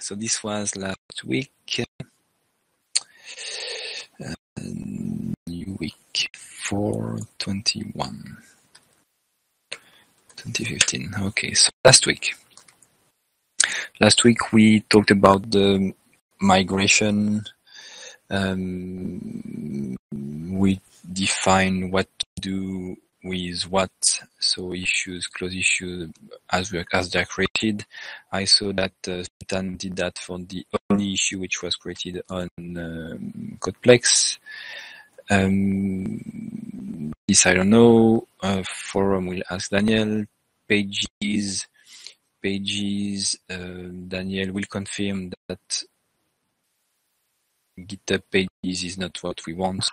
So this was last week. New week 4/21, 2015. Okay, so last week we talked about the migration. We define what to do with what, so issues, close issues as they are created. I saw that Sultan did that for the only issue which was created on CodePlex. This I don't know. Forum will ask Daniel. Pages. Daniel will confirm that GitHub pages is not what we want. So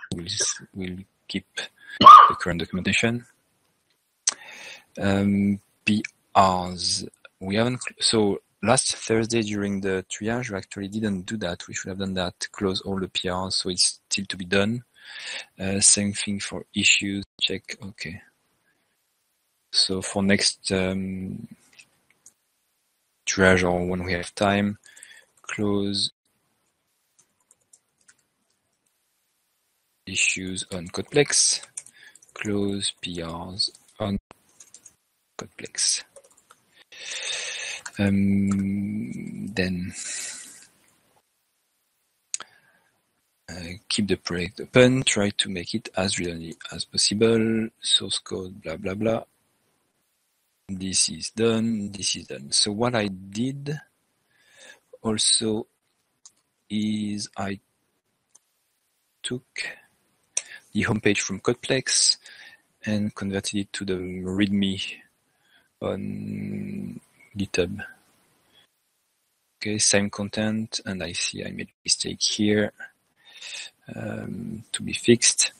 we'll keep the current documentation. PRs. We haven't. So last Thursday during the triage, we actually didn't do that. We should have done that. Close all the PRs, so it's still to be done. Same thing for issues. Check. Okay. So for next triage or when we have time, close issues on CodePlex, close PRs on CodePlex. Then keep the project open, try to make it as readily as possible, source code, blah, blah, blah. This is done, this is done. So what I did also is I took the homepage from CodePlex and converted it to the README on GitHub. Okay, same content, and I see I made a mistake here to be fixed.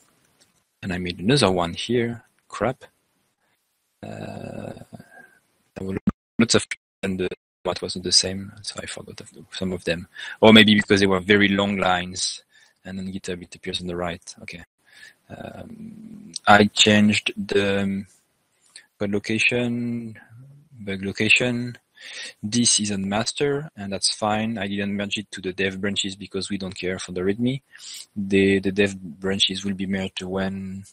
And I made another one here, crap. There were lots of and what wasn't the same, so I forgot some of them. Or maybe because they were very long lines, and on GitHub it appears on the right. Okay. I changed the code location, bug location. This is on master, and that's fine. I didn't merge it to the dev branches because we don't care for the README. The dev branches will be merged when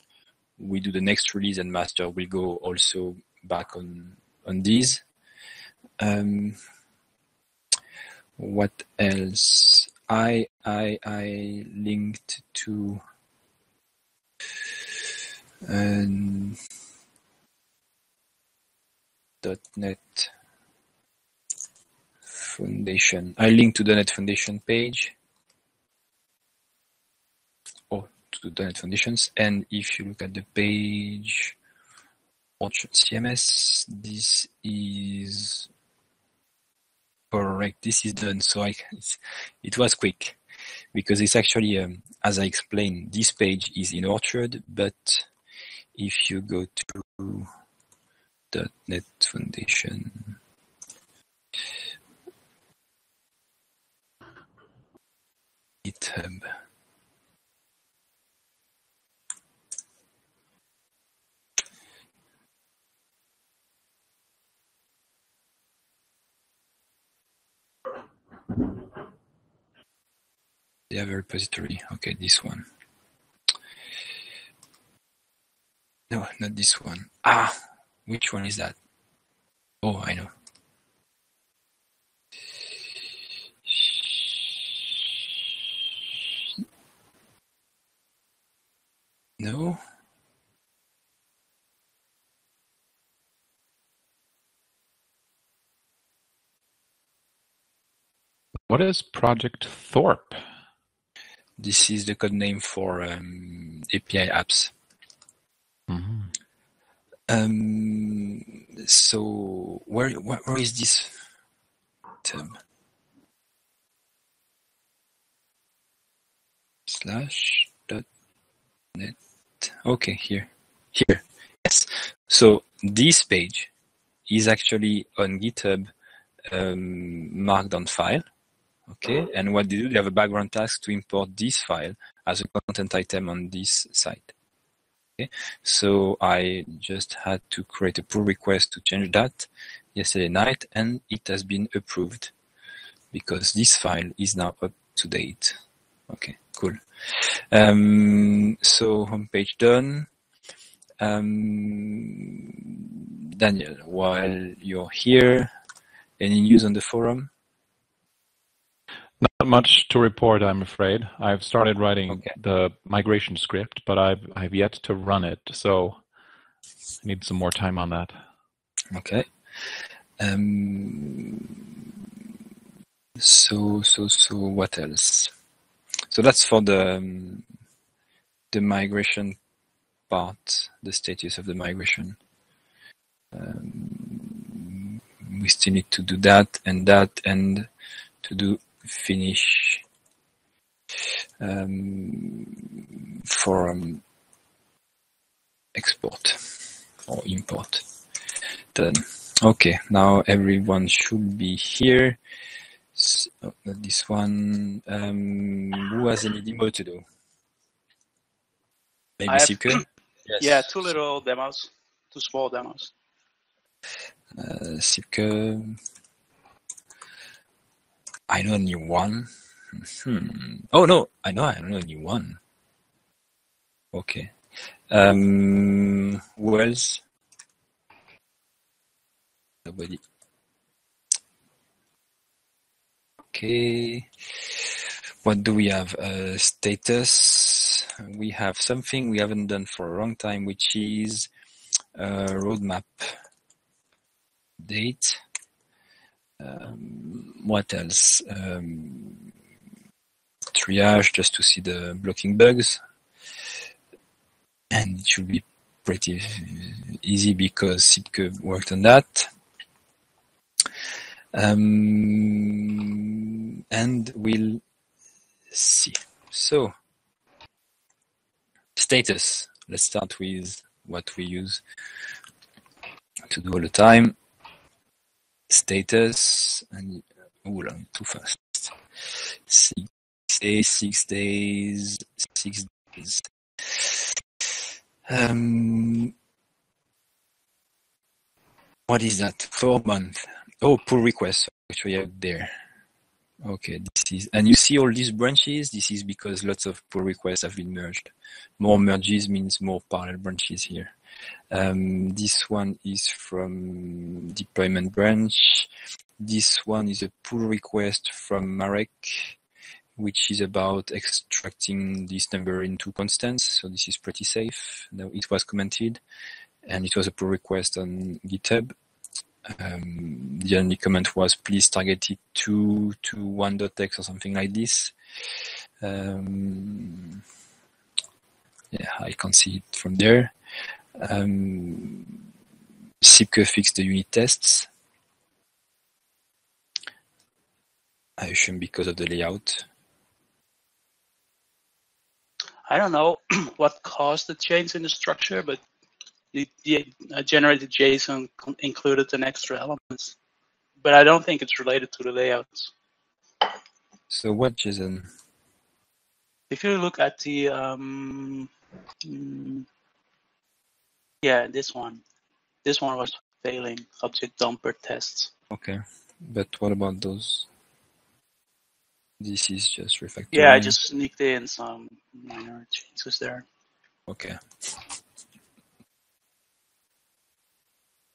we do the next release, and master will go also back on these. What else? I linked to .NET Foundation. I linked to the .NET Foundation page. To the .NET Foundations. And if you look at the page, CMS, this is correct. This is done. So it was quick because it's actually, as I explained, this page is in Orchard, but if you go to .NET Foundation, GitHub, they have a repository. Okay, this one. No, not this one. Which one is that? Oh, I know. No. What is Project Thorpe? This is the code name for API apps. Mm-hmm. So where is this tab? /.net. Okay, here. Yes. So this page is actually on GitHub markdown file. Okay, and what they do, they have a background task to import this file as a content item on this site. Okay, so I just had to create a pull request to change that yesterday night, and it has been approved. because this file is now up to date. Okay, cool. So homepage done. Daniel, while you're here, any news on the forum? Not much to report, I'm afraid. I've started writing Okay. the migration script, but I've yet to run it, so I need some more time on that. Okay. So what else? So that's for the migration part, the status of the migration. We still need to do that, and to do finish forum export or import. Done. Okay, now everyone should be here. So, not this one. Who has any demo to do? Maybe Sipke? Yes. Yeah, 2 little demos, 2 small demos. Sipke. I know only one. Oh no, I know only one. Okay. Who else? Nobody. Okay. What do we have? Status. We have something we haven't done for a long time, which is roadmap date. What else? Triage, just to see the blocking bugs. And it should be pretty easy because Sipke worked on that. And we'll see. So, status. Let's start with what we use to do all the time. Status, and I'm too fast. 6 days, 6 days, 6 days. What is that? 4 months. Oh, pull request actually out there. Okay, this is, and you see all these branches. This is because lots of pull requests have been merged. More merges means more parallel branches here. This one is from deployment branch. This one is a pull request from Marek, which is about extracting this number into constants. So this is pretty safe. Now it was commented, and it was a pull request on GitHub. The only comment was please target it to 1.x or something like this. Yeah, I can't see it from there. Sipke fixed the unit tests. I assume because of the layout. I don't know what caused the change in the structure, but the generated JSON included an extra element. But I don't think it's related to the layouts. So what JSON? If you look at the, yeah, this one was failing, object dumper tests. Okay, but what about those? This is just refactoring. Yeah, I just sneaked in some minor changes there. Okay.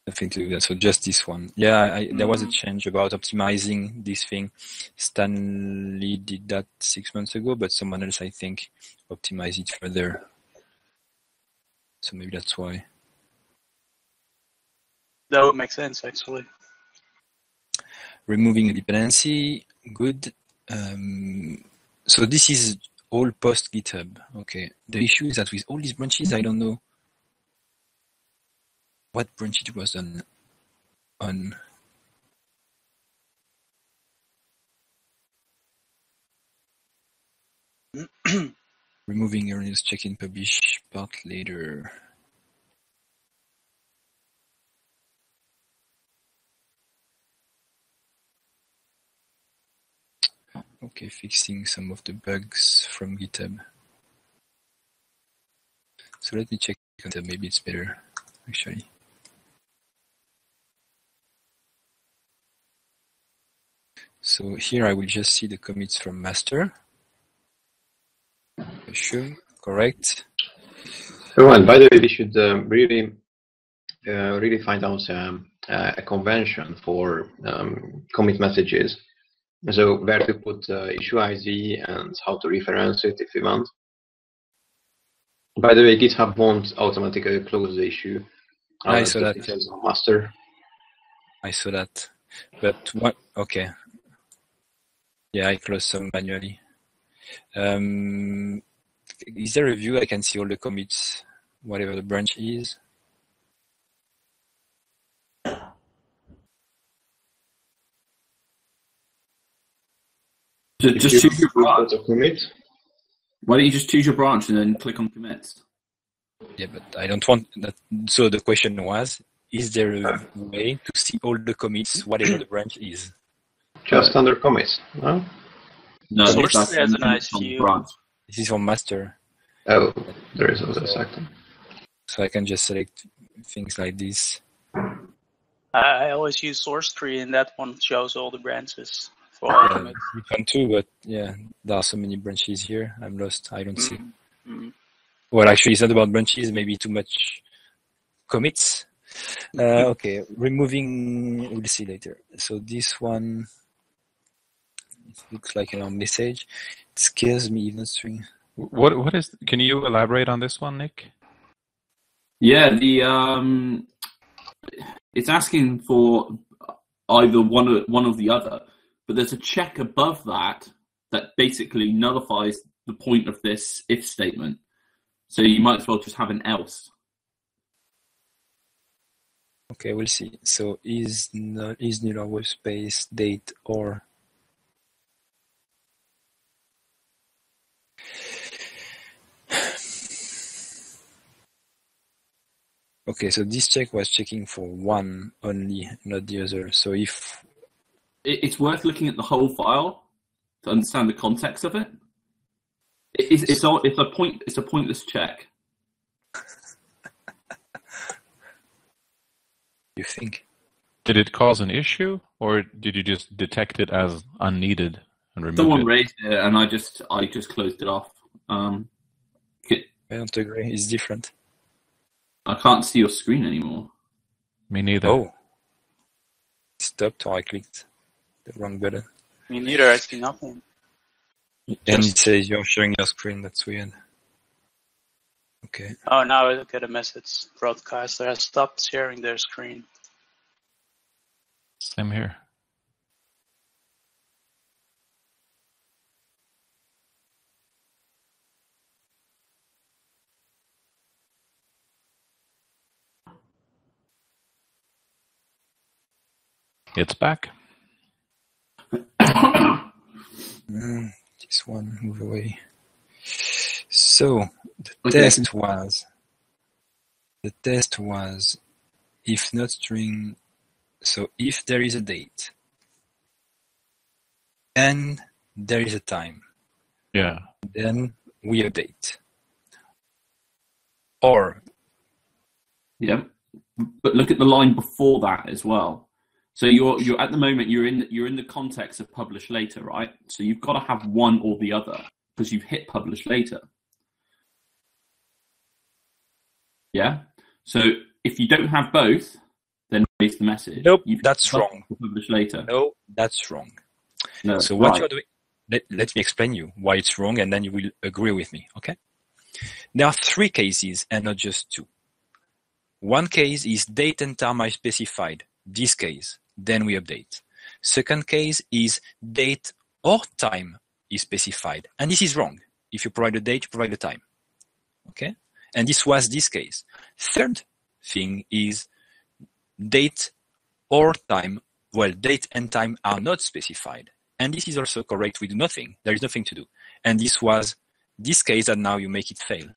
Nothing to do that. So just this one. Yeah, there was a change about optimizing this thing. Stanley did that 6 months ago, but someone else, I think, optimized it further. So maybe that's why. That would make sense, actually. Removing a dependency, good. So this is all post GitHub. Okay. The issue is that with all these branches, I don't know what branch it was on. Removing errors, check-in, publish, part later. Okay, fixing some of the bugs from GitHub. So let me check GitHub, maybe it's better, actually. So here I will just see the commits from master. Sure, correct. Oh, and by the way, we should really find out a convention for commit messages. So where to put issue ID and how to reference it if you want. By the way, GitHub won't automatically close the issue. I saw that. It on master. I saw that. But what? Okay. Yeah, I closed some manually. Is there a view I can see all the commits, whatever the branch is? Just choose your branch. Commit. Why don't you just choose your branch and then click on commits? Yeah, but I don't want that. So the question was, is there a way to see all the commits, whatever the branch is? Just under commits, no? No, Source that's has a nice view. branch. This is for master. Oh, there is also a second. So I can just select things like this. I always use source tree, and that one shows all the branches for all of it. You can too, but yeah, there are so many branches here. I'm lost. I don't see. Well, actually, it's not about branches. Maybe too much commits. Okay, removing. We'll see later. So this one, it looks like a message. It scares me even string. What is? Can you elaborate on this one, Nick? Yeah, it's asking for either one or the other, but there's a check above that basically nullifies the point of this if statement. So you might as well just have an else. Okay, we'll see. So is null or web space date or okay, so this check was checking for one only, not the other. So if it's worth looking at the whole file to understand the context of it. It's a pointless check. you think? Did it cause an issue, or did you just detect it as unneeded and remove Someone it? raised it, and I just closed it off. I don't agree. It's different. I can't see your screen anymore. Me neither. Oh, stopped or I clicked the wrong button. Me neither. I see nothing. And it says you're sharing your screen. That's weird. Okay. Oh, now I get a message. Broadcaster has stopped sharing their screen. Same here. It's back. This one, move away. So the test was if not string. So if there is a date and there is a time, Yeah. then we update. Or Yeah, but look at the line before that as well. So you're at the moment you're in the context of publish later, right? So you've got to have one or the other because you've hit publish later. Yeah. So if you don't have both, then raise the message. Nope, You've that's wrong. Publish later. No, that's wrong. No. So what right. you're doing, let me explain you why it's wrong, and then you will agree with me, okay? There are 3 cases and not just 2. One case is date and time I specified, this case, then we update. Second case is date or time is specified, and this is wrong. If you provide the date, you provide the time, okay? And this was this case. Third thing is date or time, well, date and time are not specified. And this is also correct. We do nothing. There is nothing to do. And this was this case that now you make it fail.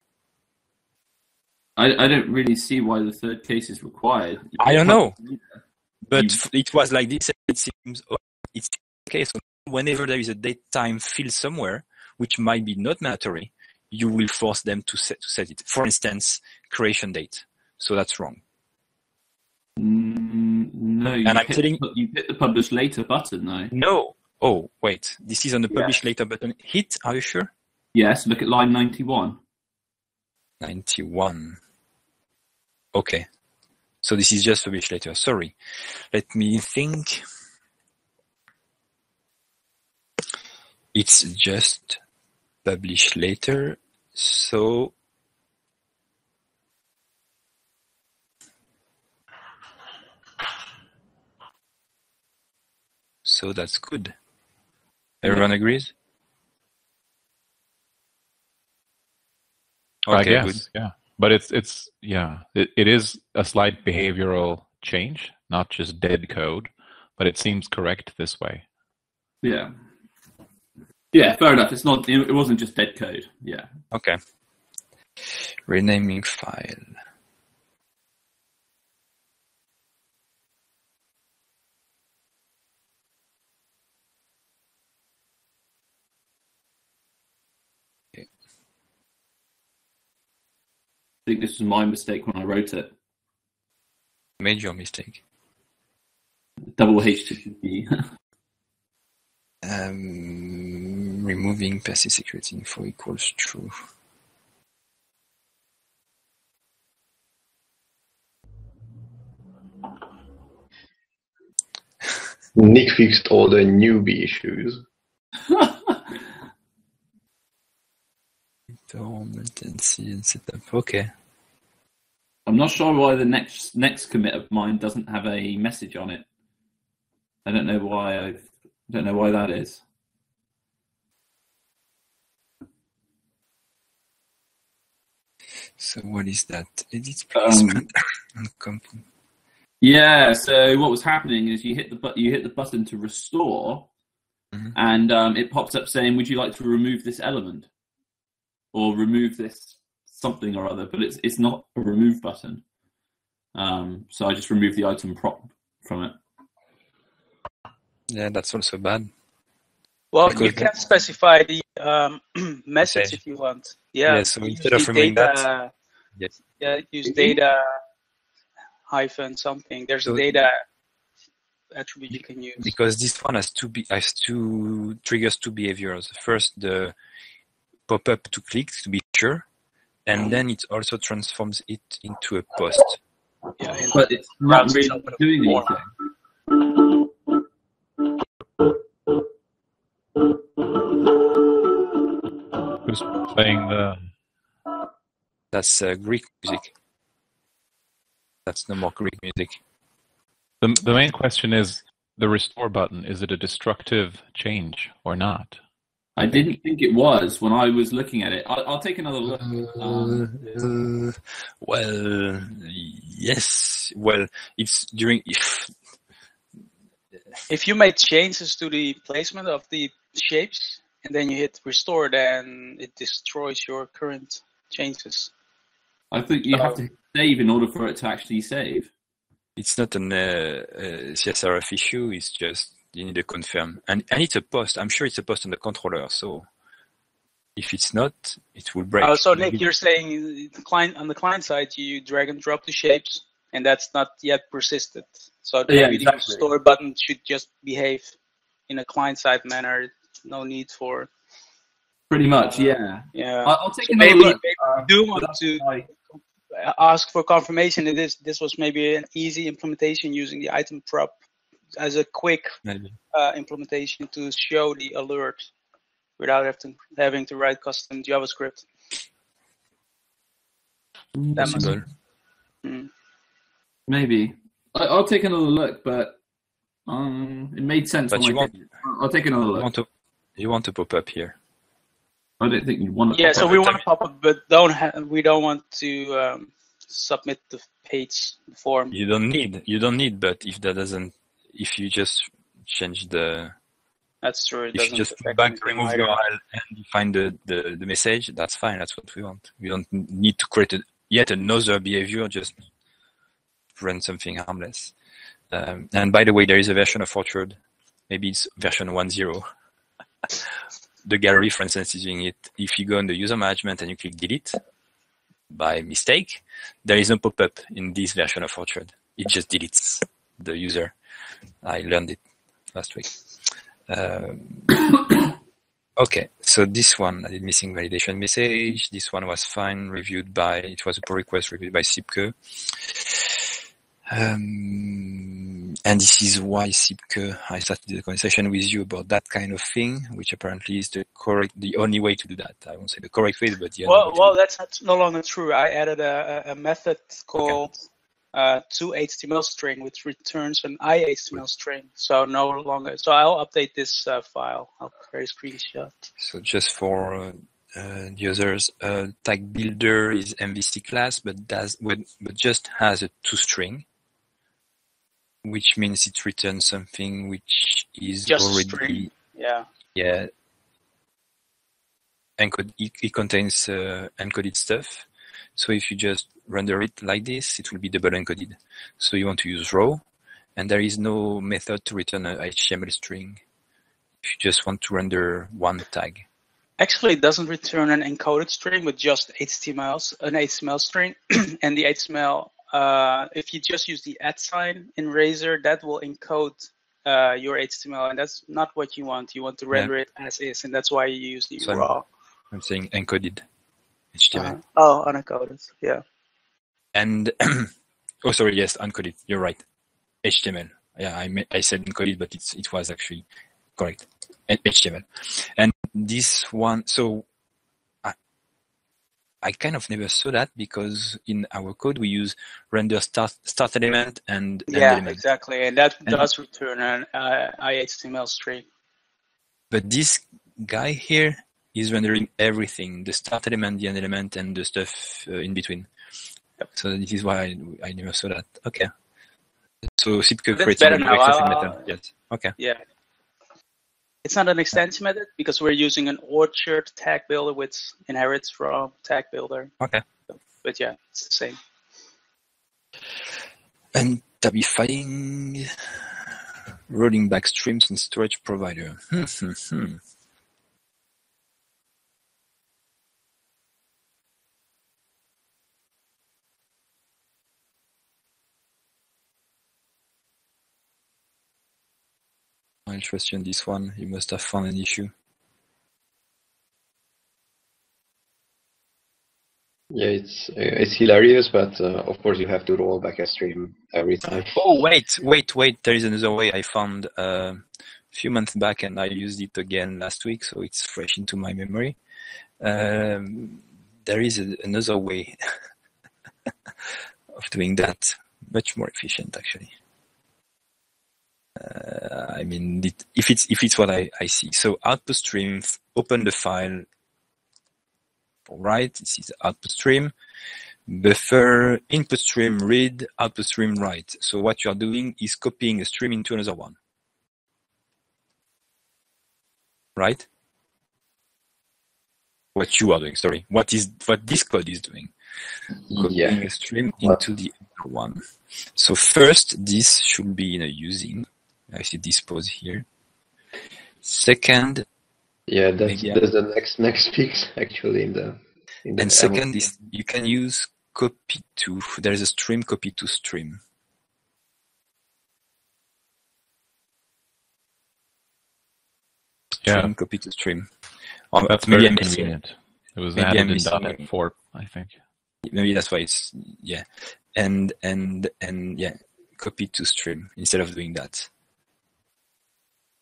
I don't really see why the third case is required. I don't know. But it was like this. It seems it's okay. So whenever there is a date time field somewhere, which might be not mandatory, you will force them to set it. For instance, creation date. So that's wrong. No, you hit the publish later button though. No, Oh, wait. This is on the publish later button. Hit, are you sure? Yes, look at line 91. 91. Okay. So this is just publish later. Sorry. Let me think. It's just publish later. So that's good. Everyone agrees? Okay, I guess, good. yeah. But it is a slight behavioral change, not just dead code, but it seems correct this way. Yeah. Yeah, fair enough. It wasn't just dead code. Yeah. Okay. Renaming file. I think this was my mistake when I wrote it. Major mistake. Double HTTP. Removing passive security info equals true. Nick fixed all the newbie issues. Latency and setup. Okay. I'm not sure why the next commit of mine doesn't have a message on it. I don't know why. Don't know why that is. So what is that? Edit placement and component. Yeah. So what was happening is you hit the button to restore, and it pops up saying, "Would you like to remove this element or remove this something or other?" But it's not a remove button. So I just removed the item prop from it. Yeah, that's also bad. Well, Because you can specify the message if you want. Yeah, so instead of removing that, yes. Yeah, use data hyphen something. There's a data attribute you can use. Because this one has two triggers, two behaviors. First, the pop-up to click to be sure, and then it also transforms it into a post. Yeah, but it's not really doing anything. Who's playing the... That's Greek music. That's no more Greek music. The main question is the restore button. Is it a destructive change or not? I didn't think it was when I was looking at it. I'll take another look. Well, yes. Well, it's during... If you make changes to the placement of the shapes, and then you hit restore, then it destroys your current changes. I think you have to save in order for it to actually save. It's not an CSRF issue, it's just you need to confirm. And it's a post. I'm sure it's a post on the controller, so if it's not, it will break. So Nick, you're saying on the client side, you drag and drop the shapes, and that's not yet persisted. So maybe the restore button should just behave in a client-side manner. No need for... Pretty much, yeah. Yeah. I'll take another look. Maybe you do want to ask for confirmation that this was maybe an easy implementation using the item prop as a quick implementation to show the alert without having to write custom JavaScript. Possible. Maybe. I'll take another look, but it made sense. But I'll take another look. You want to pop up here? I don't think you want to. Yeah, so we want to pop up, but we don't want to submit the page form. You don't need. But if you just change the. That's true. If you just put back, remove your URL and find the message, that's fine. That's what we want. We don't need to create yet another behavior. Just run something harmless. And by the way, there is a version of Orchard. Maybe it's version 1.0. The gallery, for instance, is using it. If you go on the user management and you click delete by mistake, there is no pop-up in this version of Orchard. It just deletes the user. I learned it last week. Okay, so this one I did missing validation message. This one was fine, reviewed by, it was a pull request reviewed by Sipke. And this is why Sipke, I started the conversation with you about that kind of thing, which apparently is the only way to do that. I won't say the correct way, but the only way Well, that's no longer true. I added a method called toHTML string, which returns an iHTML string. So no longer. So I'll update this file. I'll create a screenshot. So just for the others, tag builder is MVC class, but just has a toString, which means it returns something which is Just already string. Yeah. Encoded. It contains encoded stuff. So if you just render it like this, it will be double encoded. So you want to use raw, and there is no method to return a HTML string. If you just want to render one tag. Actually, it doesn't return an encoded string, but just an HTML string. And the HTML, if you just use the @ sign in Razor, that will encode your HTML, and that's not what you want. You want to render it as is, and that's why you use the raw. I'm saying encoded HTML. Oh, unencoded, yeah. And oh, sorry, yes, uncoded. You're right. HTML. Yeah, I said encoded, but it was actually correct. HTML. And this one, so I kind of never saw that because in our code we use render start element and end element. Exactly, and that does return an iHTML string. But this guy here is rendering everything: the start element, the end element, and the stuff in between. Yep. So this is why I never saw that. Okay. So Sipke creates an extension method. Yes. Okay. Yeah. It's not an extension method because we're using an orchard tag builder which inherits from tag builder. Okay. But yeah, it's the same. And tabifying, rolling back streams in storage provider. I'll trust you on this one. You must have found an issue. Yeah, it's hilarious, but of course you have to roll back a stream every time. Oh, wait. There is another way I found a few months back, and I used it again last week, so it's fresh into my memory. There is another way of doing that, much more efficient, actually. I mean, if it's what I see. So output stream, open the file. Right, this is output stream. Buffer, input stream read, output stream write. So what you are doing is copying a stream into another one. Right? What you are doing, sorry. What this code is doing. Copying a stream into the other one. So first, this should be in a using. I see this pause here. Second, yeah, that's the next fix actually in the and second is you can use copy to. There is a stream copy to stream. Stream copy to stream. That's very convenient. It was added in .NET 4, I think. Maybe that's why it's and copy to stream instead of doing that.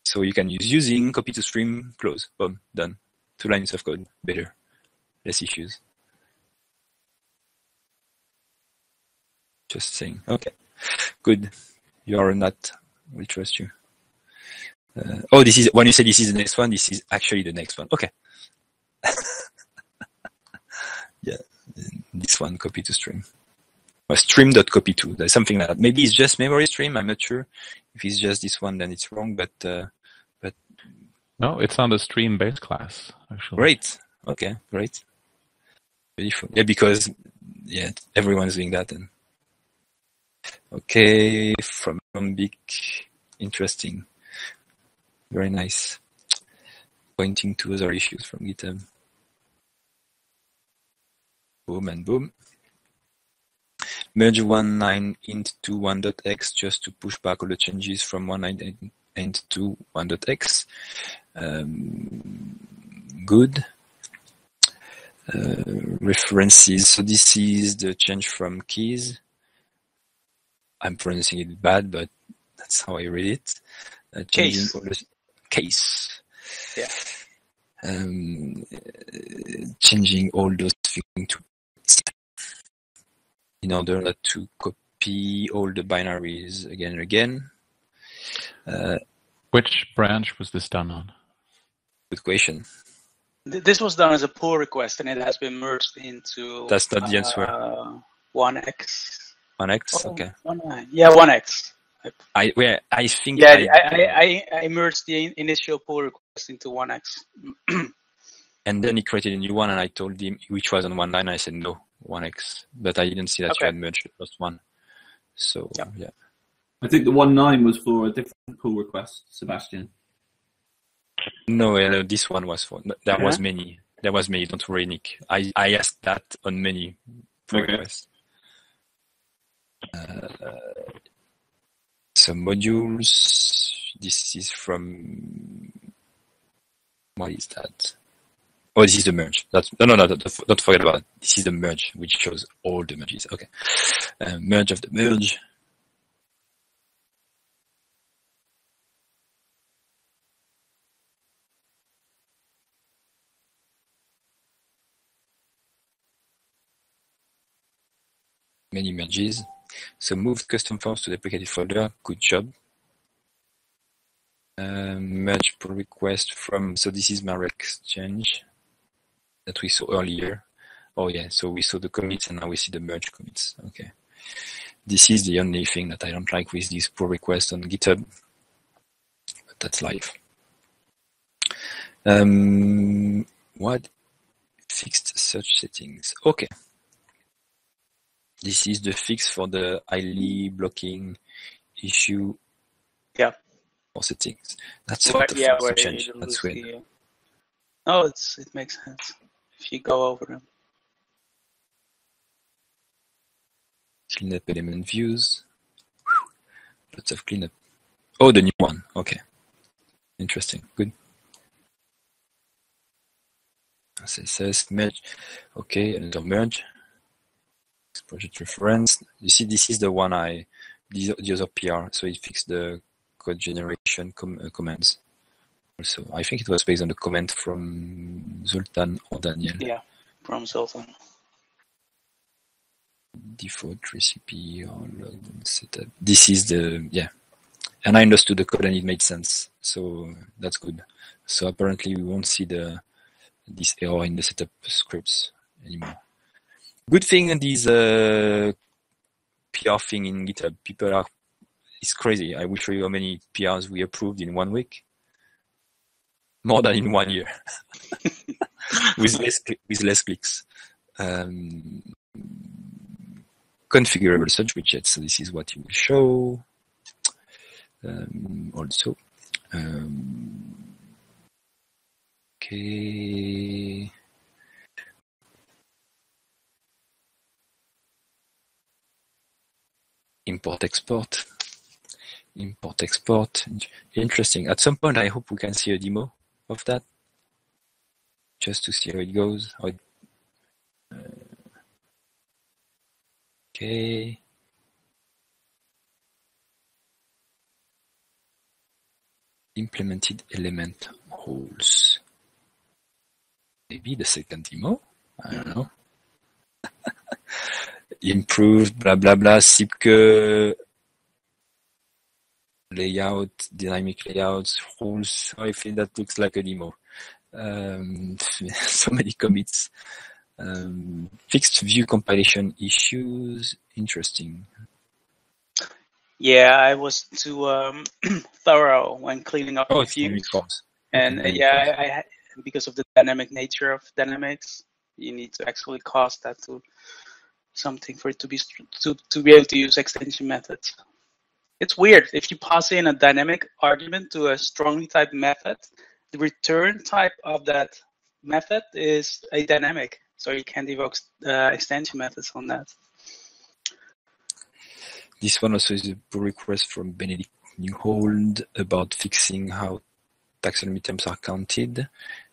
So you can use using, copy to stream, close, boom, done. 2 lines of code, better, less issues. Just saying, okay, good. You are not, we'll trust you. This is, when you say this is the next one, this is actually the next one, okay. Yeah, this one, copy to stream. Or stream.copy2, there's something like that. Maybe it's just memory stream, I'm not sure. If it's just this one, then it's wrong, but no, it's on the stream base class, actually. Great. Okay, great. Beautiful. Yeah, because everyone's doing that then. Okay, from Big, interesting. Very nice. Pointing to other issues from GitHub. Boom and boom. Merge 1.9 int to 1.x just to push back all the changes from 1.9 int2 1.x. Good. References. So this is the change from keys. I'm pronouncing it bad, but that's how I read it. Changing all the case. Yeah. Changing all those things to in order not to copy all the binaries again and again. Which branch was this done on? Good question. This was done as a pull request, and it has been merged into. That's not the answer. 1x. 1x. Okay. 1x. I think. Yeah, I merged the initial pull request into 1x. And then he created a new one, and I told him which was on one line. I said no, 1x, but I didn't see that you had merged the first one. So yeah. I think the 1.9 was for a different pull request, Sebastian. No, this one was for. There was many. There was many. Don't worry, Nick. I asked that on many pull requests. Some modules. This is from. What is that? Oh, this is the merge. That's no. Don't forget about it. This is the merge, which shows all the merges. Okay, merge of the merge. Many merges. So move custom forms to deprecated folder. Good job. Merge pull request from. So this is my exchange that we saw earlier. Oh yeah, so we saw the commits and now we see the merge commits. Okay. This is the only thing that I don't like with this pull request on GitHub. But that's live. What? Fixed search settings. Okay. This is the fix for the highly blocking issue. Yeah. For settings. That's sort of change. That's weird. No, it makes sense if you go over them. Cleanup element views. Lots of cleanup. Oh, the new one. Okay. Interesting. Good. CSS merge. Okay, another merge. Project reference. You see, this is the one the other PR. So it fixed the code generation commands. Also, I think it was based on the comment from Zoltan or Daniel. Yeah, from Zoltan. Default recipe or login setup. This is and I understood the code and it made sense. So that's good. So apparently we won't see this error in the setup scripts anymore. Good thing in this PR thing in GitHub. It's crazy. I will show you how many PRs we approved in 1 week. More than in 1 year. with less clicks. Configurable search widget. So this is what you will show. Also. Okay. Import export. Interesting. At some point, I hope we can see a demo of that, just to see how it goes. Okay. Implemented element holes. Maybe the second demo. I don't know. Improved, blah, blah, blah, Sipke, layout, dynamic layouts, rules. I feel that looks like a demo. So many commits. Fixed view compilation issues. Interesting. Yeah, I was too thorough when cleaning up the views. And I because of the dynamic nature of dynamics, you need to actually cast that to something for it to be able to use extension methods. It's weird. If you pass in a dynamic argument to a strongly typed method, the return type of that method is a dynamic. So you can't evoke extension methods on that. This one also is a pull request from Benedict. new hold about fixing how taxonomy terms are counted.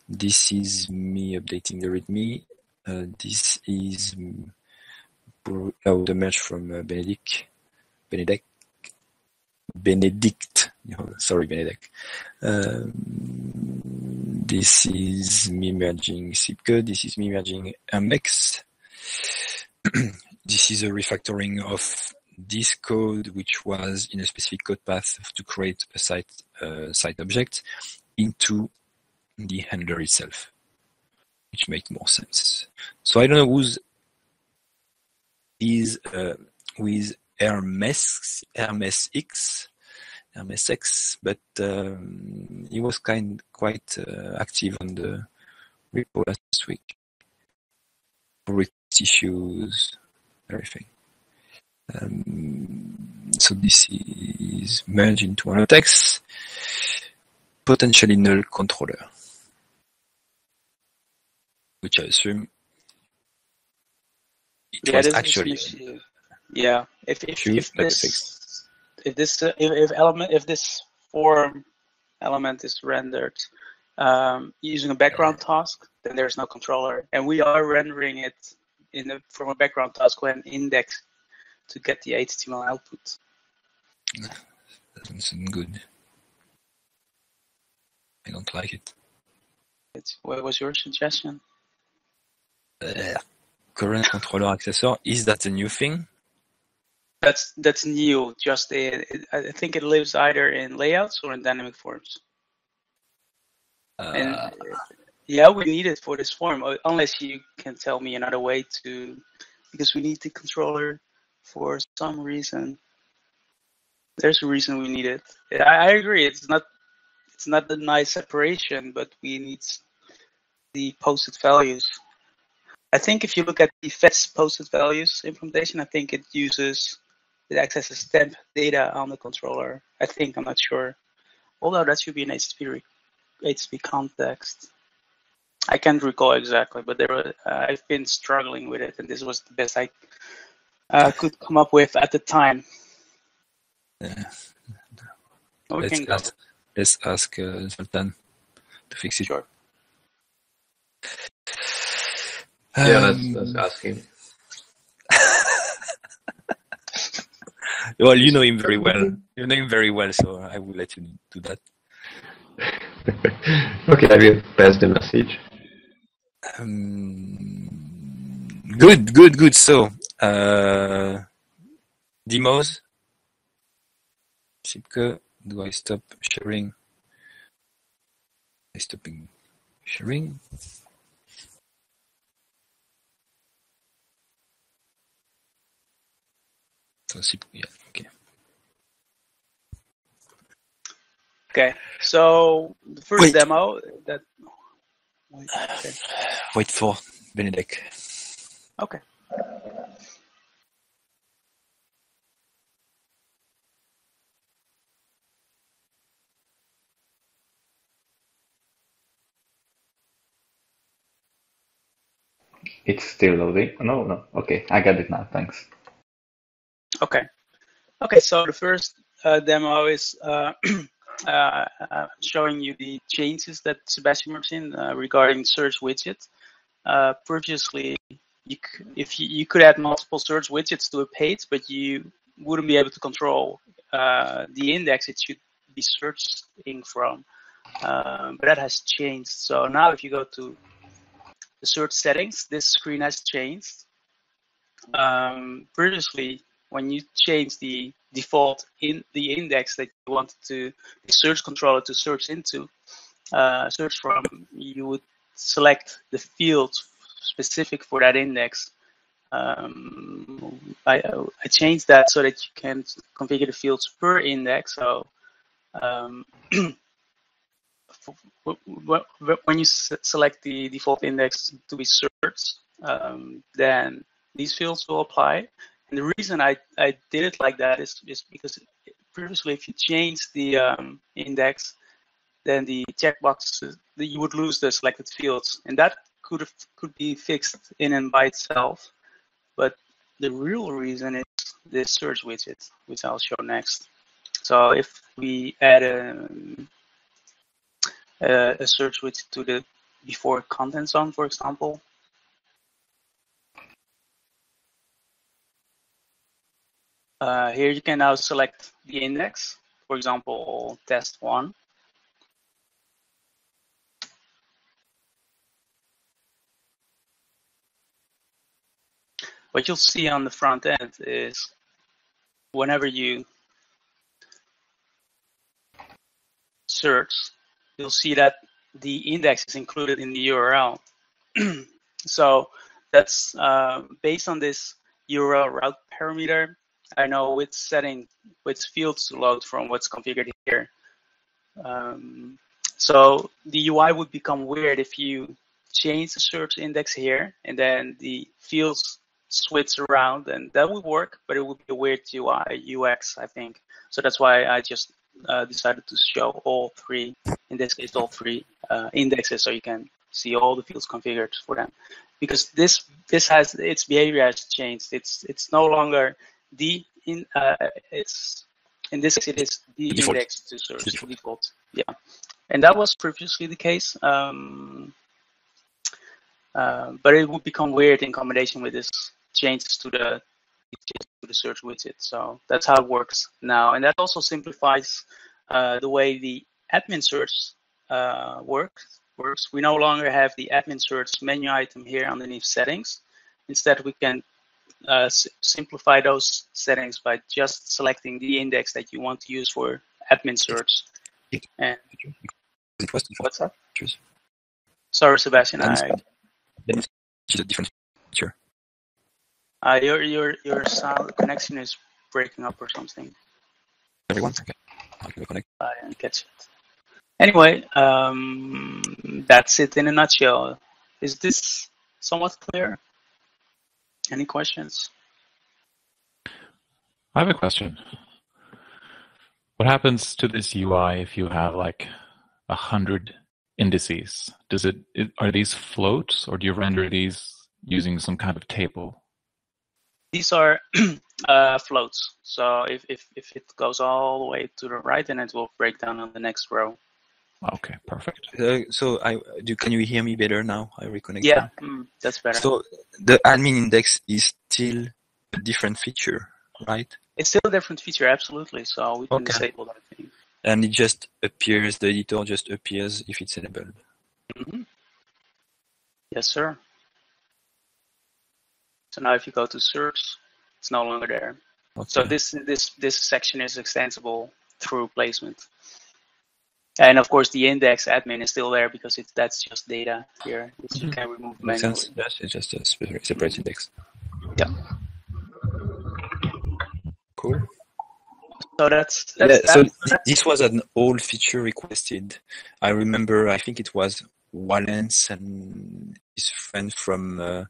This is me updating the README. This is the merge from Benedict. Sorry, Benedict. This is me merging Sipke. This is me merging MX. This is a refactoring of this code, which was in a specific code path to create a site object, into the handler itself, which makes more sense. So I don't know whose is with Hermes X, but he was quite active on the repo last week. Request issues, everything. So this is merged into another text, potentially null controller, which I assume it was actually. Yeah, if this form element is rendered using a background task, then there's no controller, and we are rendering it from a background task when index to get the HTML output. Doesn't sound good. I don't like it. What was your suggestion? Current controller accessor, is that a new thing? That's new. Just I think it lives either in layouts or in dynamic forms. And yeah, we need it for this form, unless you can tell me another way to, because we need the controller for some reason. There's a reason we need it. I agree. It's not a nice separation, but we need the posted values. I think if you look at the fetch posted values implementation, I think it accesses temp data on the controller. I think, I'm not sure. Although that should be an HTTP context. I can't recall exactly, but I've been struggling with it, and this was the best I could come up with at the time. Let's ask Sultan to fix it. Sure. Yeah, let's ask him. Well, you know him very well. You know him very well, so I will let you do that. Okay, I will pass the message. Good. So, demos. Sipke, do I stop sharing? I'm stopping sharing. So Sipke, yeah, okay. Okay, so the first demo that. Wait for Benedict. Okay. It's still loading. No. Okay, I got it now. Thanks. Okay, so the first demo is showing you the changes that Sebastian works in regarding Search Widget. Previously, you could add multiple Search Widgets to a page, but you wouldn't be able to control the index it should be searching from. But that has changed. So now if you go to the search settings, this screen has changed. Previously, when you change the default in the index that you wanted the search controller to search from, you would select the field specific for that index. I changed that so that you can configure the fields per index. So when you select the default index to be searched, then these fields will apply. And the reason I did it like that is because previously, if you change the index, then the checkboxes, you would lose the selected fields, and that could be fixed in and by itself. But the real reason is this search widget, which I'll show next. So if we add a search widget to the before content zone, for example, here you can now select the index, for example, test1. What you'll see on the front end is whenever you search, you'll see that the index is included in the URL. So that's based on this URL route parameter. I know which fields to load from what's configured here. So the UI would become weird if you change the search index here and then the fields switch around, and that would work, but it would be a weird UI UX, I think. So that's why I just decided to show all three, in this case, all three indexes, so you can see all the fields configured for them. Because this has its behavior has changed. It's no longer it's in this case it is the default. index to search the default. Yeah, and that was previously the case. But it would become weird in combination with this changes to the search widget. So that's how it works now, and that also simplifies the way the admin search works. We no longer have the admin search menu item here underneath settings. Instead, we can simplify those settings by just selecting the index that you want to use for admin search. And what's that? Sorry, Sebastian. It's a different feature. Your sound connection is breaking up or something. Everyone, okay. I'll connect. I didn't catch it. Anyway, that's it in a nutshell. Is this somewhat clear? Any questions? I have a question. What happens to this UI if you have like 100 indices? Are these floats, or do you render these using some kind of table? These are floats. So if it goes all the way to the right, then it will break down on the next row. Okay, perfect. So can you hear me better now? I reconnected. Yeah, that's better. So the admin index is still a different feature, right? It's still a different feature, absolutely. So we can disable that thing. And it just appears, the editor just appears if it's enabled. Mm-hmm. Yes, sir. So now if you go to search, it's no longer there. Okay. So this section is extensible through placement. And of course, the index admin is still there because that's just data here, which you can remove manually. Makes sense. Yes, it's just a separate index. Yeah. Cool. So that's this was an old feature requested. I remember, I think it was Wallens and his friend from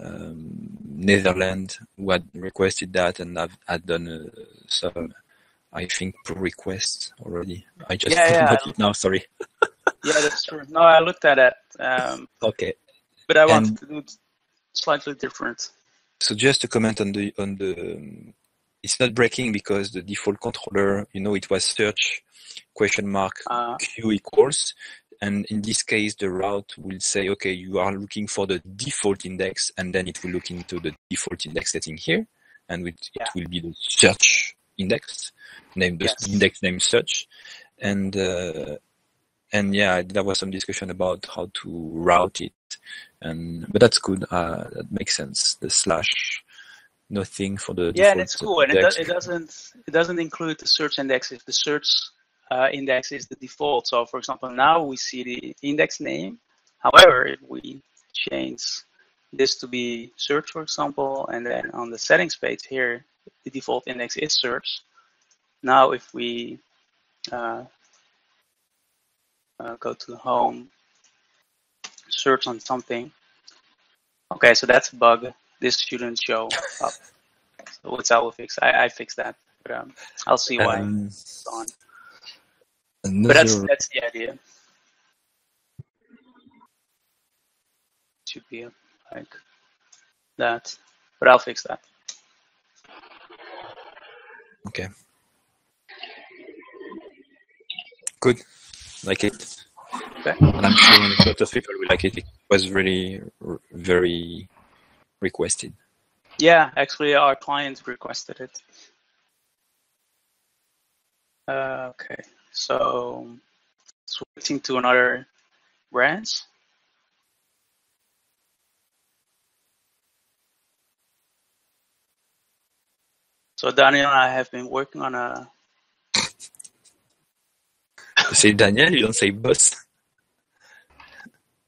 Netherlands who had requested that, and I've done some, I think, pull requests already. I just forgot it now, sorry. Yeah, that's true. No, I looked at it. Okay. But I wanted to do it slightly different. So just to comment on the it's not breaking because the default controller, it was search $Q equals. And in this case, the route will say, okay, you are looking for the default index, and then it will look into the default index setting here, and it will be the search index, index name search. And yeah, there was some discussion about how to route it, but that's good. That makes sense. The slash, nothing for the default. And it's cool, and it doesn't include the search index if the search index is the default. So for example, now we see the index name. However, if we change this to be search, for example, and then on the settings page here, the default index is search. Now if we go to home, search on something. Okay, so that's a bug. This shouldn't show up. So which I will fix. I fixed that, but I'll see why it's on. But that's the idea. Should be like that, but I'll fix that. Okay. Good. Like it. Okay. And I'm sure a lot of people will like it. It was really very requested. Yeah, actually, our client requested it. Okay, so switching to another branch. So Daniel and I have been working on a. You say Daniel, you don't say boss.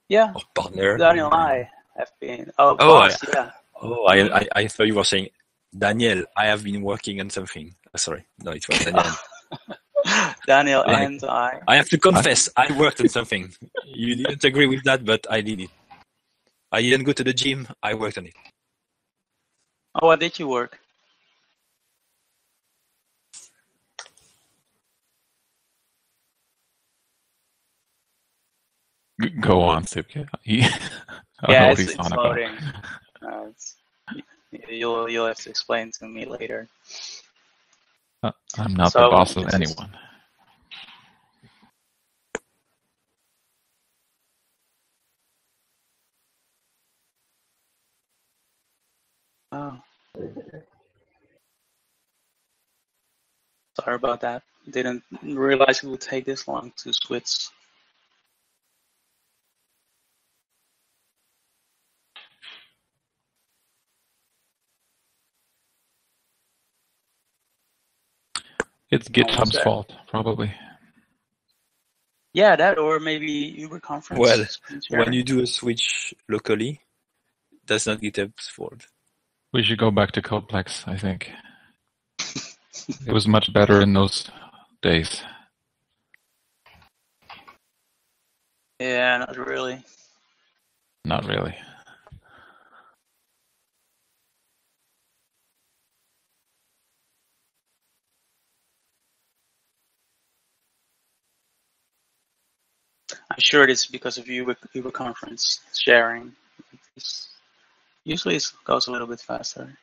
Yeah. Or partner. Daniel and I have been. Oh, Oh, boss, yeah. Oh, I thought you were saying, Daniel, I have been working on something. Sorry, no, it was Daniel. Daniel and I. I have to confess, I worked on something. You didn't agree with that, but I did it. I didn't go to the gym, I worked on it. Oh, what did you work? Go on, Sipke. Yeah, it's loading. You'll have to explain to me later. I'm not the boss of anyone. Oh. Sorry about that. Didn't realize it would take this long to switch. It's GitHub's fault, probably. Yeah, that or maybe Uber conference. Well, when you do a switch locally, that's not GitHub's fault. We should go back to CodePlex, I think. It was much better in those days. Yeah, not really. Not really. I'm sure it is because of Uber conference sharing. Usually it goes a little bit faster.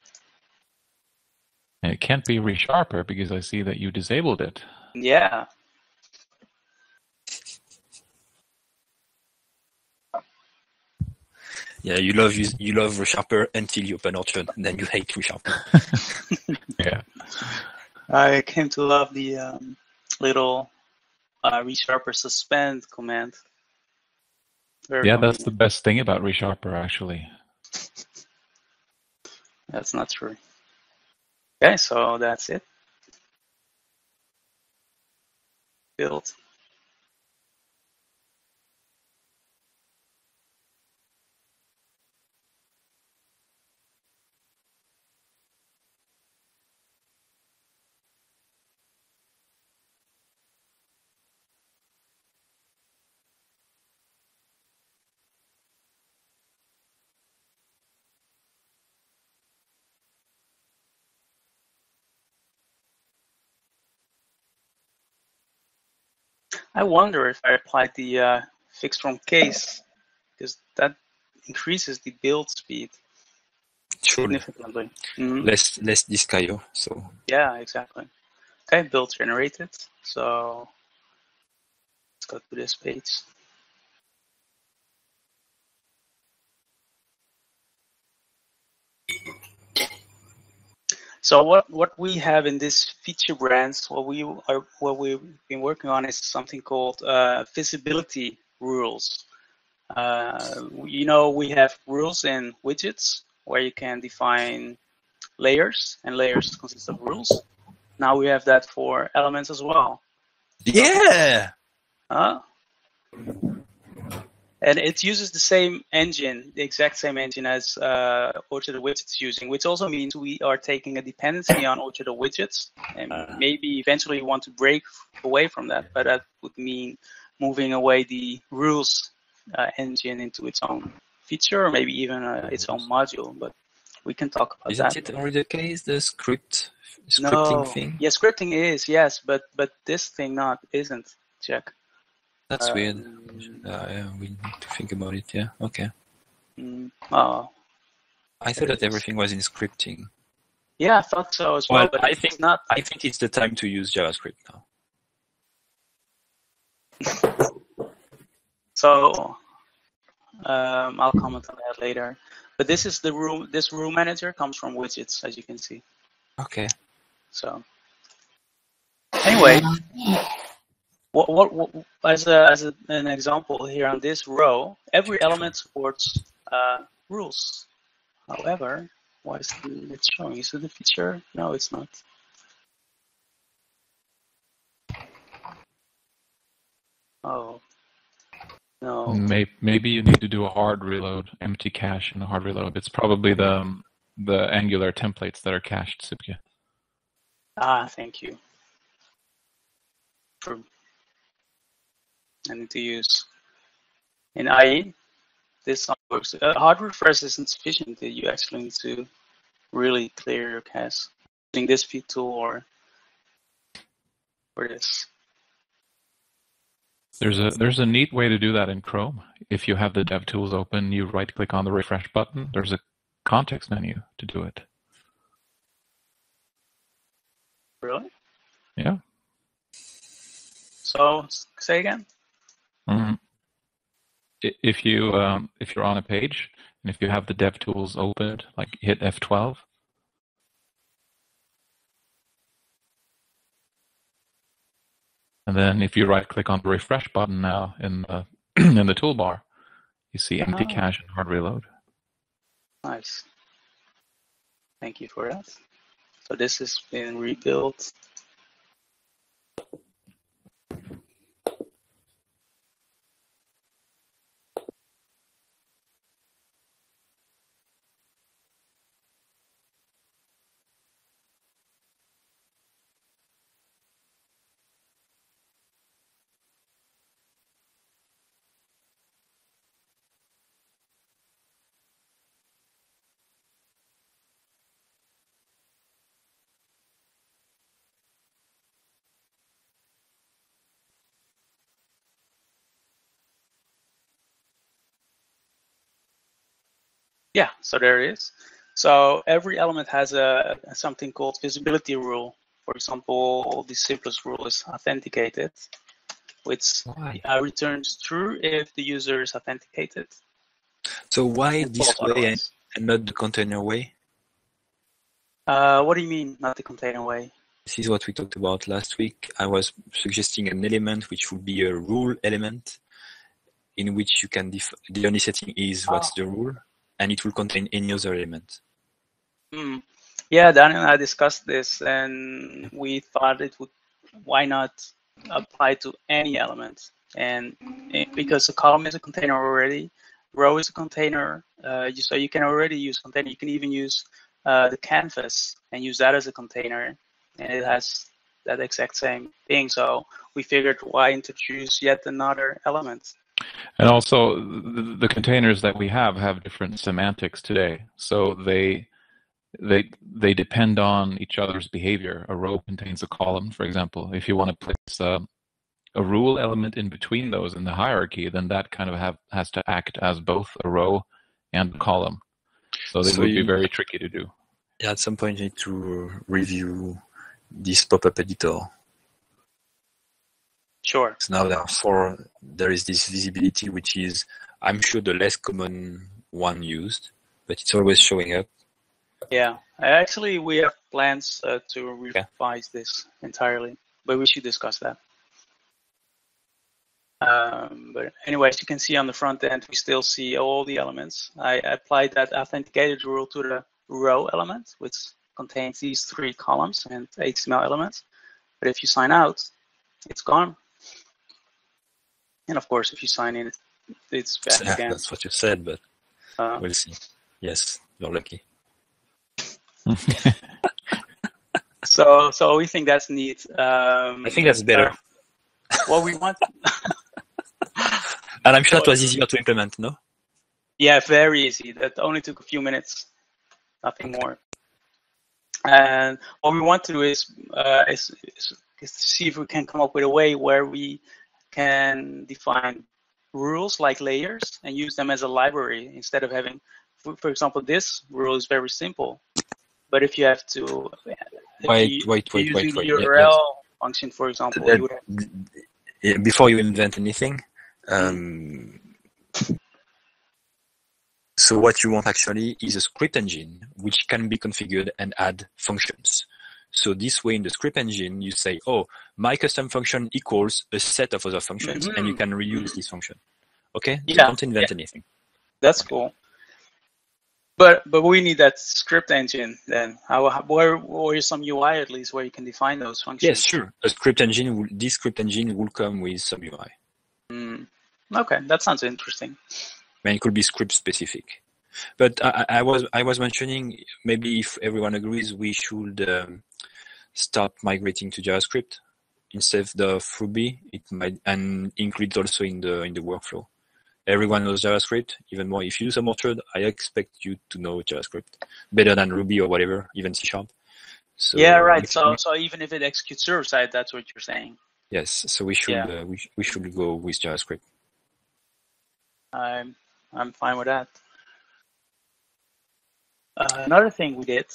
And it can't be ReSharper because I see that you disabled it. Yeah. Yeah, you love ReSharper until you open Orchard, and then you hate ReSharper. Yeah. I came to love the little ReSharper suspend command. Yeah, that's the best thing about ReSharper, actually. That's not true. Okay, so that's it. Build. I wonder if I applied the fix from case, because that increases the build speed significantly. Mm-hmm. Less disk IO, so. Yeah, exactly. Okay, build generated. So let's go to this page. So what we have in this feature branch, what we've been working on is something called visibility rules. We have rules in widgets where you can define layers, and layers consist of rules. Now we have that for elements as well. Yeah. And it uses the same engine, the exact same engine as Orchard Widgets using, which also means we are taking a dependency on Orchard Widgets, and maybe eventually you want to break away from that, but that would mean moving away the rules engine into its own feature, or maybe even its own module. But we can talk about that. Isn't it already the case, the scripting thing? Yeah, scripting is, yes, but this thing isn't. Check. That's weird. Yeah, we need to think about it. Yeah. Okay. Oh. I thought that everything was in scripting. Yeah, I thought so as well. But I think it's the time to use JavaScript now. So I'll comment on that later. But this is the room. This room manager comes from widgets, as you can see. Okay. So anyway, what as an example here on this row, every element supports rules. However, why is it showing? Is it a feature? No, it's not. Oh, no. Maybe you need to do a hard reload, empty cache and a hard reload. It's probably the Angular templates that are cached, Sipke. Ah, thank you. True. I need to use in IE. This works. Hard refresh isn't sufficient. You actually need to really clear your cache using this feed tool or this. There's a neat way to do that in Chrome. If you have the DevTools open, you right-click on the refresh button. There's a context menu to do it. Really? Yeah. So say again. Mm-hmm. If you're on a page and if you have the DevTools opened, like hit F12. And then if you right-click on the refresh button now in the in the toolbar, you see empty cache and hard reload. Nice. Thank you for that. So this has been rebuilt. Yeah, so there it is. So every element has a something called visibility rule. For example, the simplest rule is authenticated, which returns true if the user is authenticated. So why this way and not the container way? What do you mean, not the container way? This is what we talked about last week. I was suggesting an element which would be a rule element in which you can the only setting is what's the rule, and it will contain any other element. Yeah, Daniel and I discussed this, and we thought it would, why not apply to any element? And because the column is a container already, row is a container, so you can already use container. You can even use the canvas and use that as a container, and it has that exact same thing. So we figured, why introduce yet another element? And also, the containers that we have different semantics today, so they depend on each other's behavior. A row contains a column, for example. If you want to place a rule element in between those in the hierarchy, then that kind of has to act as both a row and a column. So they would be very tricky to do. Yeah, at some point you need to review this pop-up editor. Sure. So now there is this visibility, which is, I'm sure, the less common one used, but it's always showing up. Yeah, actually, we have plans to revise this entirely, but we should discuss that. But anyway, as you can see on the front end, we still see all the elements. I applied that authenticated rule to the row element, which contains these 3 columns and HTML elements. But if you sign out, it's gone. And of course, if you sign in, it's back again. That's what you said, but we'll see. Yes, you're lucky. So we think that's neat. I think that's better. What we want. And I'm sure it was easier to implement, no? Yeah, very easy. That only took a few minutes, nothing more. And what we want to do is to see if we can come up with a way where we can define rules like layers and use them as a library instead of having, for example, this rule is very simple. But if you have to wait. URL function, for example, you would have... before you invent anything. So what you want actually is a script engine which can be configured and add functions. So this way in the script engine, you say, oh, my custom function equals a set of other functions, and you can reuse this function. Okay? So don't invent anything. That's cool. But we need that script engine then. Or some UI at least where you can define those functions. Yes, sure. A script engine this script engine will come with some UI. Okay, that sounds interesting. And it could be script specific. But I was mentioning maybe if everyone agrees, we should start migrating to JavaScript instead of Ruby. It might and include also in the workflow. Everyone knows JavaScript, even more. If you use a method, I expect you to know JavaScript better than Ruby or whatever, even C#. So yeah, right. So even if it executes server side, that's what you're saying. Yes. So we should we should go with JavaScript. I'm fine with that. Another thing we did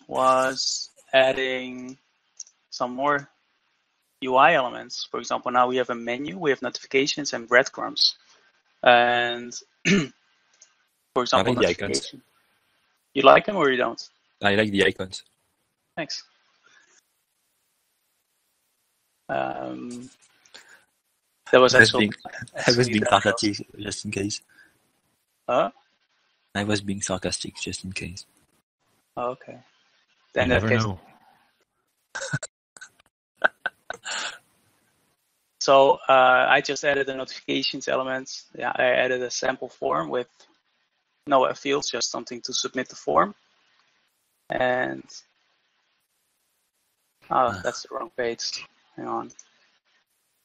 was adding some more UI elements. For example, now we have a menu, we have notifications and breadcrumbs. And for example, I like the icons. You like them or you don't? I like the icons. Thanks. That was actually. I was being sarcastic just in case. Huh? I was being sarcastic just in case. Oh, okay. Then you never know. So I just added the notifications elements. Yeah, I added a sample form with no fields, just something to submit the form. And that's the wrong page. Hang on.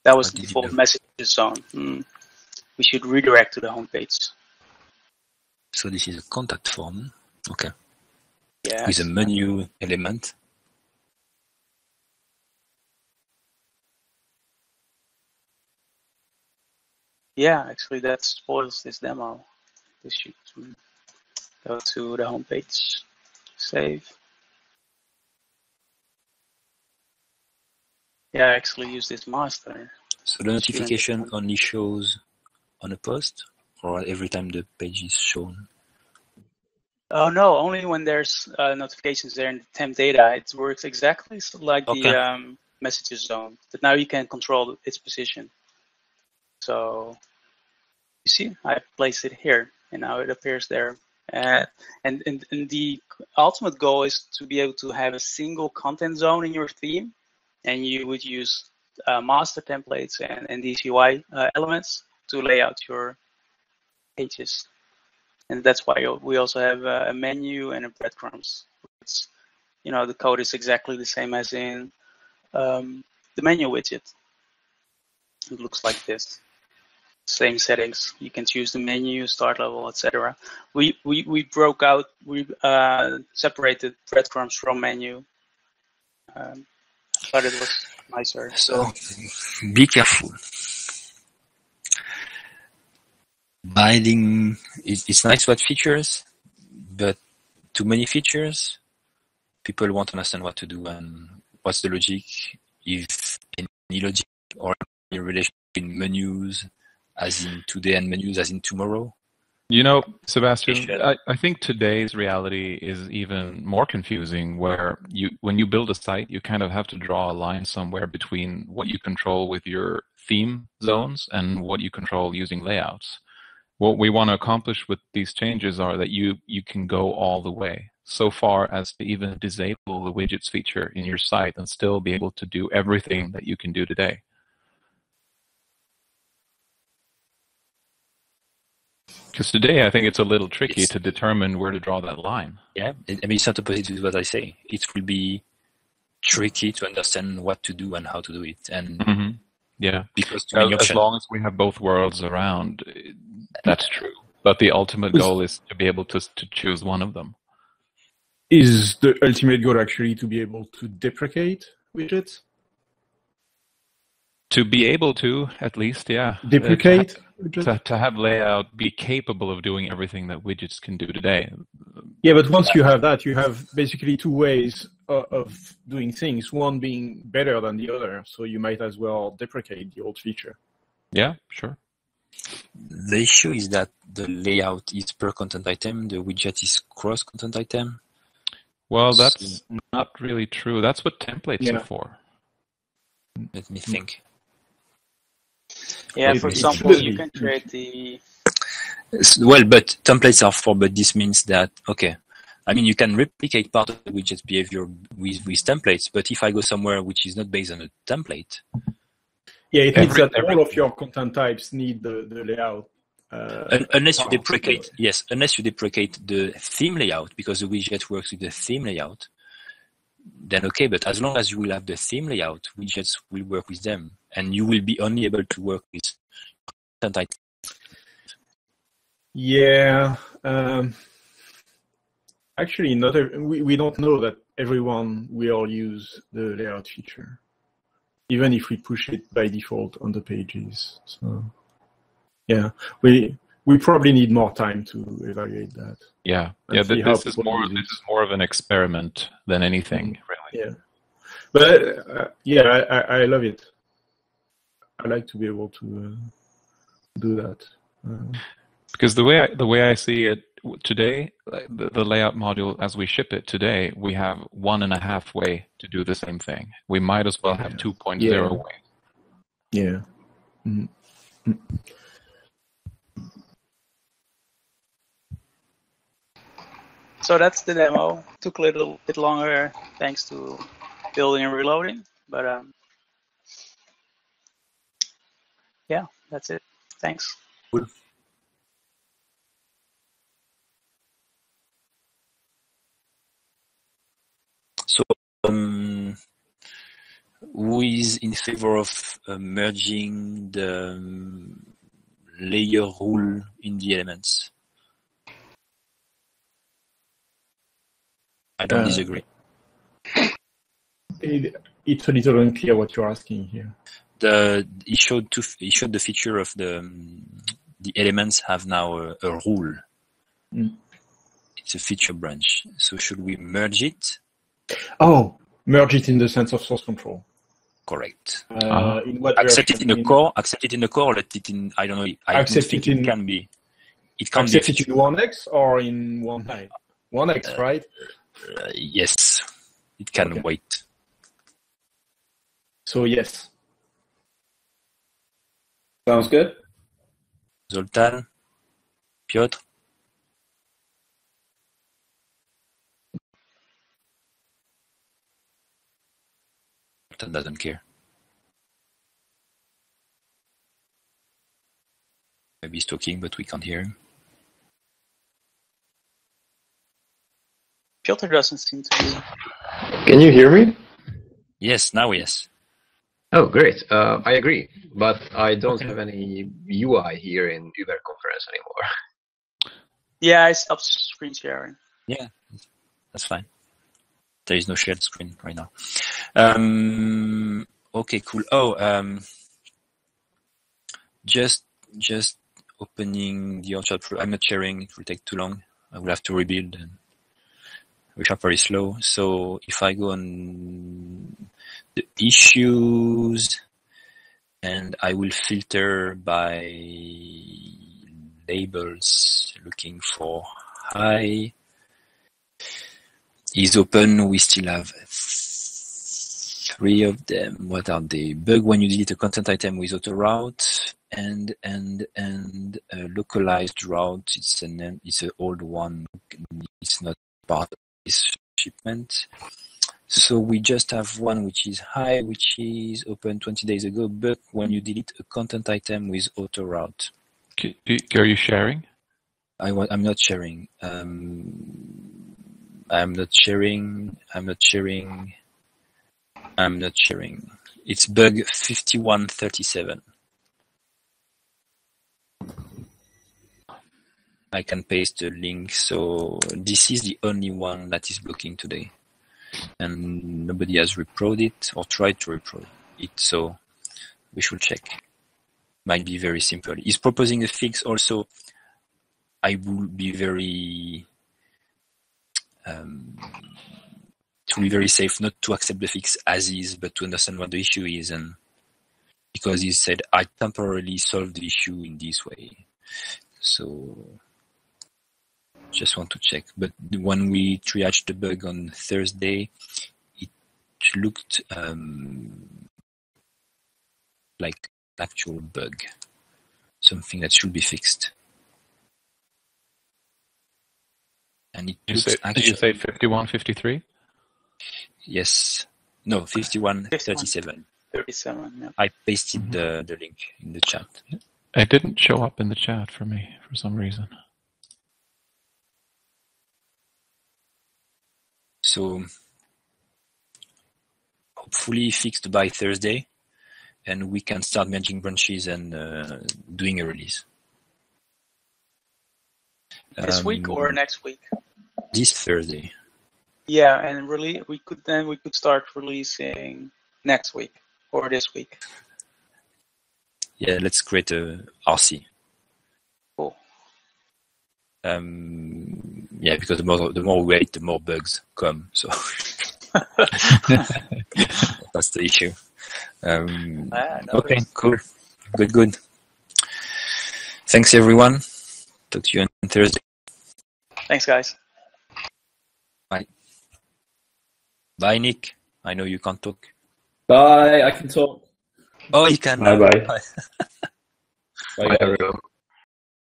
That was the default message zone. We should redirect to the home page. So this is a contact form. Okay. Yeah. With a menu element. Yeah, actually that spoils this demo. This should go to the home page. Save. Yeah, I actually use this master. So the notification only shows on a post, or every time the page is shown? Oh no, only when there's notifications there in the temp data. It works exactly like the messages zone, but now you can control its position. So you see, I placed it here, and now it appears there. And the ultimate goal is to be able to have a single content zone in your theme, and you would use master templates and these UI elements to lay out your pages. And that's why we also have a menu and a breadcrumbs. It's, the code is exactly the same as in the menu widget. It looks like this. Same settings. You can choose the menu, start level, etc. We separated breadcrumbs from menu. But it was nicer. So be careful. Binding, it's nice what features, but too many features, people won't understand what to do and what's the logic, if any logic or any relation between menus as in today and menus as in tomorrow. Sebastian, I think today's reality is even more confusing, where when you build a site, you kind of have to draw a line somewhere between what you control with your theme zones and what you control using layouts. What we want to accomplish with these changes are that you can go all the way, so far as to even disable the widgets feature in your site and still be able to do everything that you can do today. Because today, I think it's a little tricky to determine where to draw that line. Yeah, it's not opposite with what I say. It will be tricky to understand what to do and how to do it. And yeah, because as long as we have both worlds around, that's true. But the ultimate goal is to be able to choose one of them. Is the ultimate goal actually to be able to deprecate widgets? To be able to, at least, yeah. Deprecate? To have layout be capable of doing everything that widgets can do today. Yeah, but once you have that, you have basically two ways of doing things, one being better than the other. So you might as well deprecate the old feature. Yeah, sure. The issue is that the layout is per content item, the widget is cross content item. Well, that's not really true. That's what templates are for. Let me think. Yeah, Let for me example, think. you can create the... Well, but templates are for, but this means that, okay, I mean, you can replicate part of the widget's behavior with templates, but if I go somewhere which is not based on a template. Yeah, it means that all of your content types need the layout. Unless you deprecate, yes, unless you deprecate the theme layout, because the widget works with the theme layout, then okay, but as long as you will have the theme layout, widgets will work with them, and you will be only able to work with content items. Yeah. Actually, we don't know that everyone will use the layout feature, even if we push it by default on the pages. So, yeah, we probably need more time to evaluate that. Yeah, this is more of an experiment than anything, really. Yeah, but I love it. I like to be able to do that. Because the way I see it today, the layout module as we ship it today, we have 1.5 way to do the same thing. We might as well have 2.0 way. Yeah. Mm-hmm. So that's the demo. Took a little bit longer thanks to building and reloading, but yeah, that's it. Thanks. Cool. So, who is in favor of merging the layer rule in the elements? I don't disagree. It's a little unclear what you're asking here. He showed the feature of the elements have now a rule. It's a feature branch. So should we merge it? Oh, merge it in the sense of source control. Correct. In what accept it in the core. Accept it in the core. Let it in. I don't know. I don't think it can be. It can accept be. Accept it in 1x or in 1.9. 1x, right? Yes, it can wait. So yes. Sounds good. Zoltan, Piotr. Zoltan doesn't care. Maybe he's talking, but we can't hear him. Piotr doesn't seem to be. Can you hear me? Yes, now yes. Oh, great. I agree, but I don't have any UI here in Uber Conference anymore. Yeah, I stopped screen sharing. Yeah, that's fine. There is no shared screen right now. Okay, cool. Oh, just opening the Orchard. I'm not sharing. It will take too long. I will have to rebuild, and which are very slow. So if I go on the issues, and I will filter by labels, looking for hi. Is open. We still have 3 of them. What are they? Bug when you delete a content item with auto route and a localized route. It's an old one. It's not part of this shipment. So we just have one which is hi, which is open 20 days ago. But when you delete a content item with auto route, are you sharing? I'm not sharing. I'm not sharing. It's bug 5137. I can paste the link. So this is the only one that is blocking today. And nobody has reproed it or tried to repro it. So we should check. Might be very simple. He's proposing a fix also. it will be very it will be very safe not to accept the fix as is, but to understand what the issue is. And because he said, I temporarily solved the issue in this way. So just want to check. But when we triaged the bug on Thursday, it looked like an actual bug, something that should be fixed. And it looks actually... Did you say 5153? Yes. No, 5137. 37, yeah. I pasted the link in the chat. It didn't show up in the chat for me for some reason. So hopefully fixed by Thursday, and we can start merging branches and doing a release. This week or next week? This Thursday. Yeah, and really we could start releasing next week or this week. Yeah, let's create a RC. Cool. Yeah, because the more we wait, the more bugs come. So that's the issue. Okay, cool. Good. Thanks, everyone. Talk to you on Thursday. Thanks, guys. Bye. Bye, Nick. I know you can't talk. Bye. I can talk. Oh, you can. Bye-bye. Bye. Bye, everyone.